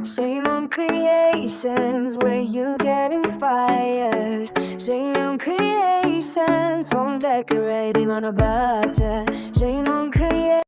Shame on creations where you get inspired. Shame on creations from decorating on a budget. Shame on creations.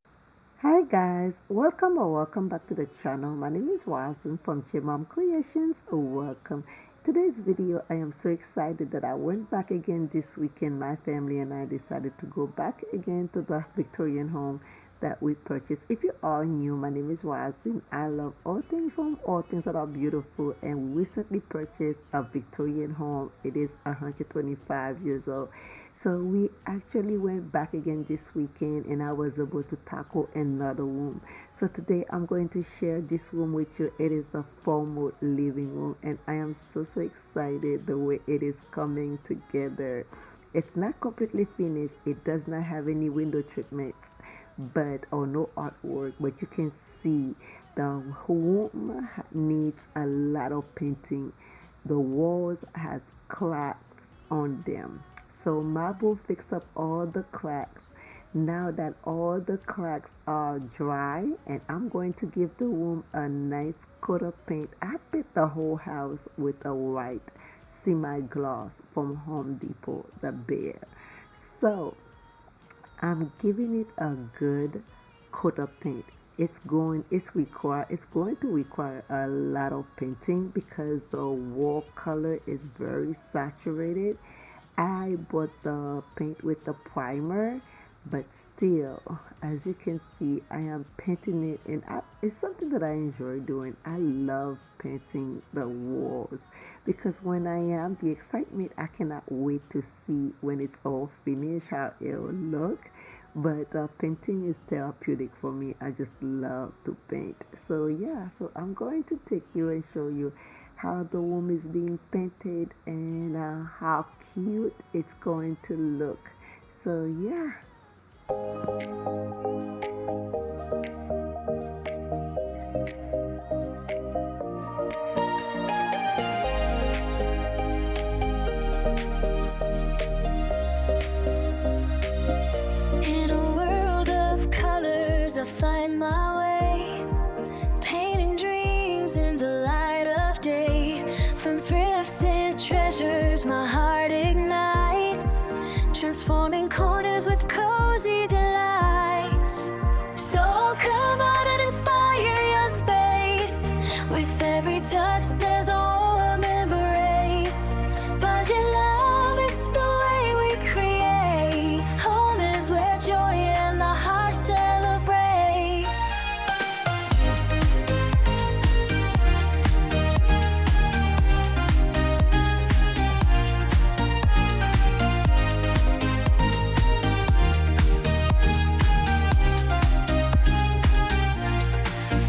Hi guys, welcome back to the channel. My name is Wilson from Mom Creations. Welcome. Today's video, I am so excited that I went back again this weekend. My family and I decided to go back again to the Victorian home that we purchased. If you are new, my name is Wilson. I love all things home, all things that are beautiful, and we recently purchased a Victorian home. It is 125 years old. So we actually went back again this weekend and I was able to tackle another room. So today I'm going to share this room with you. It is the formal living room and I am so excited the way it is coming together. It's not completely finished. It does not have any window treatments or no artwork, but you can see the room needs a lot of painting. The walls has cracks on them. So marble fix up all the cracks. Now that all the cracks are dry, and I'm going to give the room a nice coat of paint. I paint the whole house with a white semi-gloss from Home Depot, the Bear. So I'm giving it a good coat of paint. It's going to require a lot of painting because the wall color is very saturated. I bought the paint with the primer, but still, as you can see, I am painting it, and it's something that I enjoy doing. I love painting the walls because when I am the excitement, I cannot wait to see when it's all finished how it will look. But painting is therapeutic for me. I just love to paint. So yeah, so I'm going to take you and show you how the room is being painted and how cute it's going to look. So yeah. In a world of colors, I find my way, painting dreams in the light of day. From thrifted treasures, my heart ignites, transforming corners with cozy delights. So come out and inspire your space. With every touch, there's a warm embrace. Budget love, it's the way we create. Home is where joy and the heart celebrate.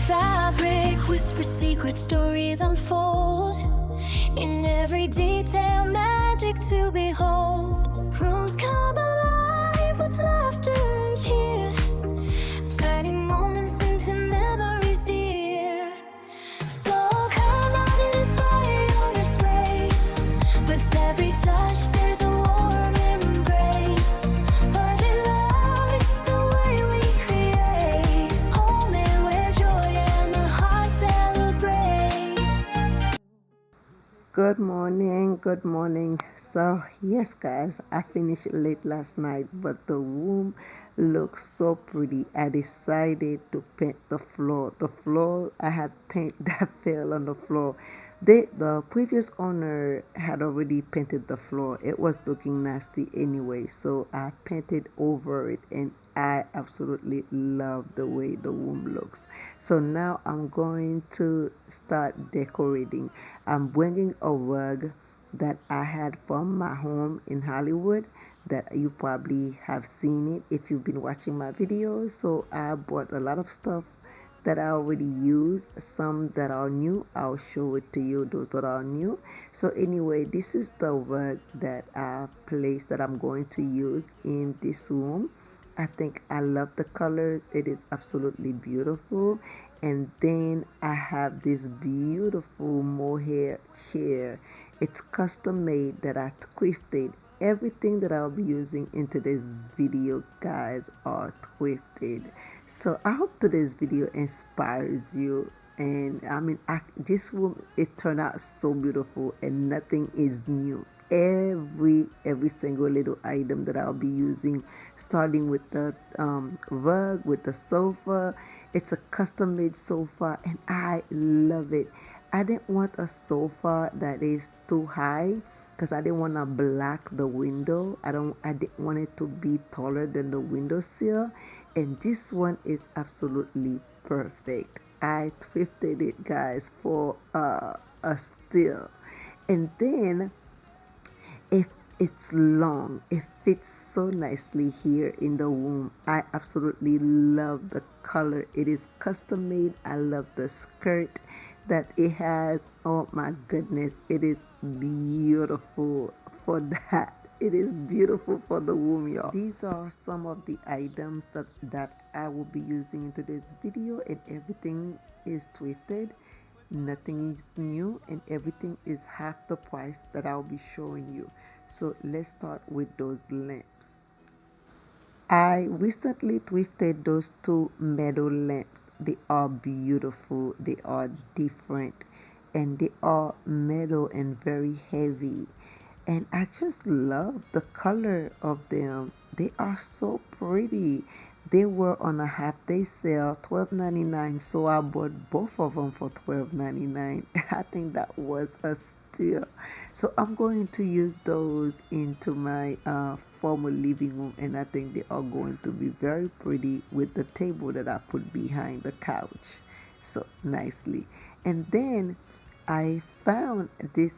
Fabric whisper secret stories unfold. In every detail, magic to behold. Rooms come alive with laughter and cheer, turning moments into memories dear. So come out and inspire your space. With every touch, there's a warm embrace. Budget love, it's the way we create. Home is where joy and the heart celebrate. Good morning. So yes guys, I finished late last night, but the room looks so pretty. I decided to paint the floor. I had paint that fell on the floor. The previous owner had already painted the floor. It was looking nasty anyway, so I painted over it, and I absolutely love the way the room looks. So now I'm going to start decorating. I'm bringing a rug that I had from my home in Hollywood that you probably have seen it if you've been watching my videos. So I bought a lot of stuff that I already use, some that are new. I'll show it to you, those that are new. So anyway, this is the rug that I placed that I'm going to use in this room. I think I love the colors. It is absolutely beautiful. And then I have this beautiful mohair chair. It's custom made that I thrifted. Everything that I'll be using in today's video, guys, are thrifted. So I hope today's video inspires you And I mean, this room, it turned out so beautiful, and nothing is new. Every single little item that I'll be using, starting with the rug, with the sofa. It's a custom made sofa, and I love it. I didn't want a sofa that is too high because I didn't want to block the window. I didn't want it to be taller than the windowsill, and this one is absolutely perfect. I thrifted it, guys, for a steal. And then if it's long, it fits so nicely here in the womb. I absolutely love the color. It is custom made. I love the skirt that it has. Oh my goodness, it is beautiful for that. It is beautiful for the womb, y'all. These are some of the items that I will be using in today's video, and everything is thrifted. Nothing is new, and everything is half the price that I'll be showing you. So let's start with those lamps. I recently thrifted those two metal lamps. They are beautiful, they are different, and they are metal and very heavy. And I just love the color of them. They are so pretty. They were on a half day sale, $12.99. So I bought both of them for $12.99. I think that was a steal. So I'm going to use those into my formal living room, and I think they are going to be very pretty with the table that I put behind the couch. So nicely. And then I found this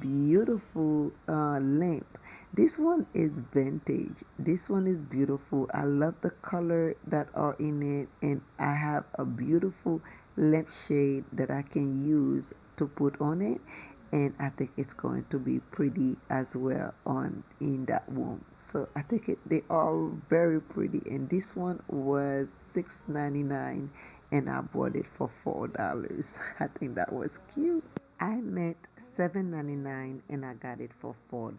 beautiful lamp. This one is vintage. This one is beautiful. I love the color that are in it, and I have a beautiful lampshade that I can use to put on it, and I think it's going to be pretty as well on in that room. So I think they are very pretty, and this one was $6.99, and I bought it for $4. I think that was cute. I met $7.99 and I got it for $4.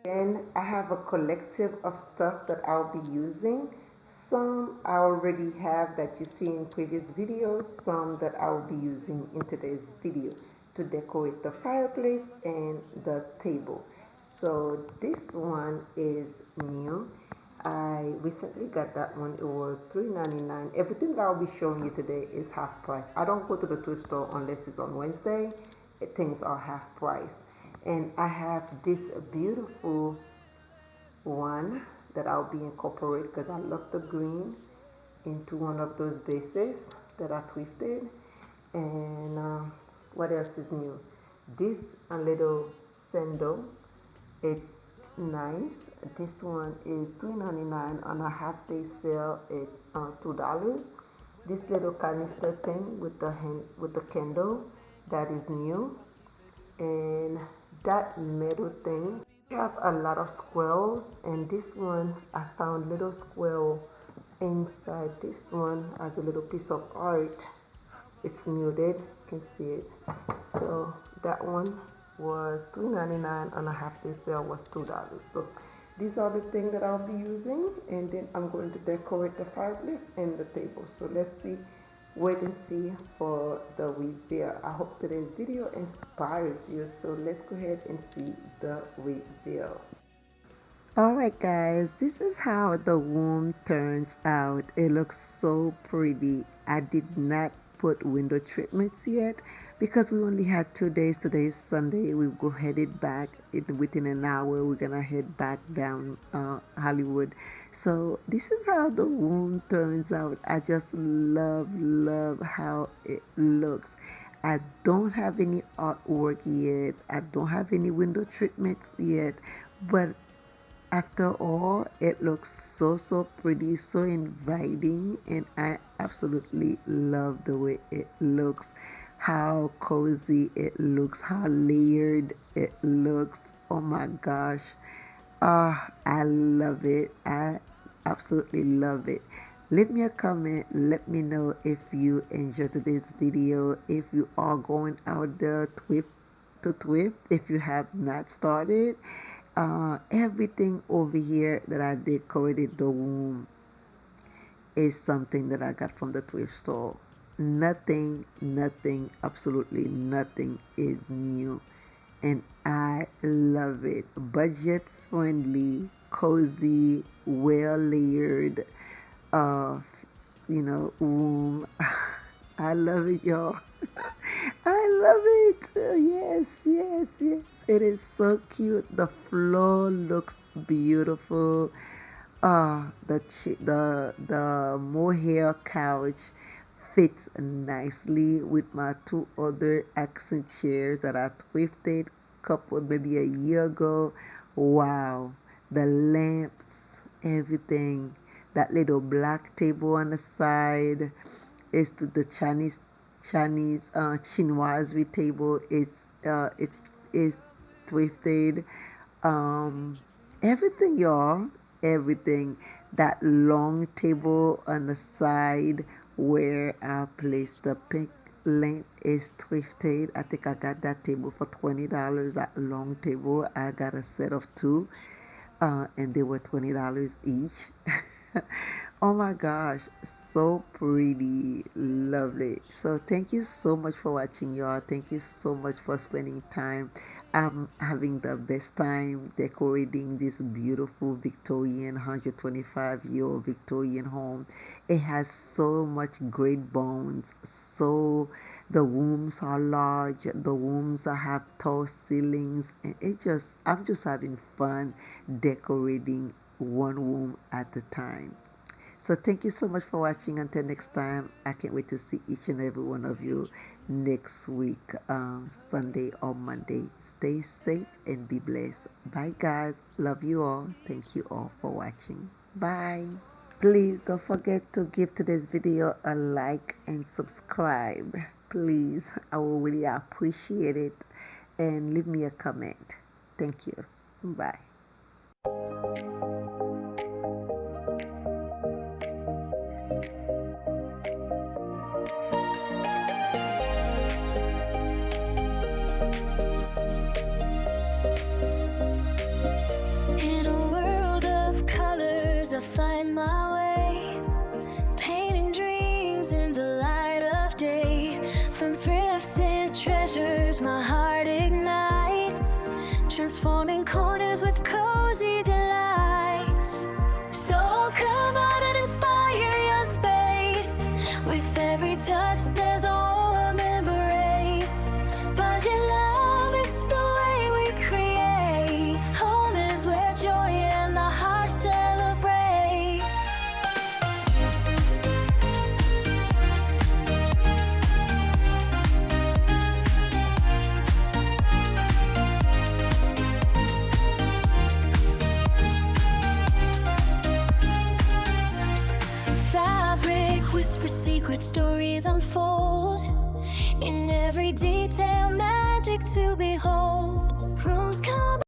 Then I have a collective of stuff that I'll be using. Some I already have that you see in previous videos, some that I'll be using in today's video to decorate the fireplace and the table. So this one is new. I recently got that one. It was $3.99. Everything that I'll be showing you today is half price. I don't go to the thrift store unless it's on Wednesday. Things are half price. And I have this beautiful one that I'll be incorporating because I love the green into one of those vases that I thrifted. And what else is new? This a little sandal. It's nice. This one is $3.99 on a half day sale at $2. This little canister thing with the candle, that is new. And that metal thing, we have a lot of squirrels, and this one I found little squirrel inside. This one has a little piece of art. It's muted, you can see it. So that one was $3.99 on a half day sale was $2. So these are the things that I'll be using, and then I'm going to decorate the fireplace and the table. So let's see, wait and see for the reveal. I hope today's video inspires you. So let's go ahead and see the reveal. Alright guys, this is how the room turns out. It looks so pretty. I did not put window treatments yet because we only had 2 days. Today is Sunday. We go headed back within an hour. We're gonna head back down Hollywood. So this is how the room turns out. I just love how it looks. I don't have any artwork yet. I don't have any window treatments yet, but after all, it looks so pretty, so inviting, and I absolutely love the way it looks, how cozy it looks, how layered it looks. Oh my gosh. I love it. I absolutely love it. Leave me a comment. Let me know if you enjoyed today's video. If you are going out there to thrift, if you have not started. Everything over here that I decorated the room is something that I got from the thrift store. nothing, absolutely nothing is new, and I love it. Budget friendly, cozy, well layered, uh, room. I love it, y'all. I love it. Yes, yes, yes. It is so cute. The floor looks beautiful. The mohair couch fits nicely with my two other accent chairs that I thrifted couple maybe a year ago. Wow, the lamps, everything. That little black table on the side is to the Chinese chinoiserie table. It's is thrifted. Um, everything, y'all, everything. That long table on the side where I placed the pink lamp is thrifted. I think I got that table for $20. That long table, I got a set of two, and they were $20 each. Oh my gosh, so pretty, lovely. So thank you so much for watching, y'all. Thank you so much for spending time. I'm having the best time decorating this beautiful Victorian 125-year-old Victorian home. It has so much great bones. So the rooms are large, the rooms have tall ceilings, and I'm just having fun decorating one room at a time. So thank you so much for watching. Until next time, I can't wait to see each and every one of you next week, Sunday or Monday. Stay safe and be blessed. Bye, guys. Love you all. Thank you all for watching. Bye. Please don't forget to give today's video a like and subscribe. Please, I will really appreciate it. And leave me a comment. Thank you. Bye. In a world of colors, I find my way, painting dreams in the light of day. From thrifted treasures, my heart ignites, transforming corners with cozy delights. So come out and inspire your space. With every touch, there's a warm embrace. Budget love, it's the way we create. Home is where joy and the heart celebrate. Fabric whisper secret stories unfold. In every detail, magic to behold. Rooms come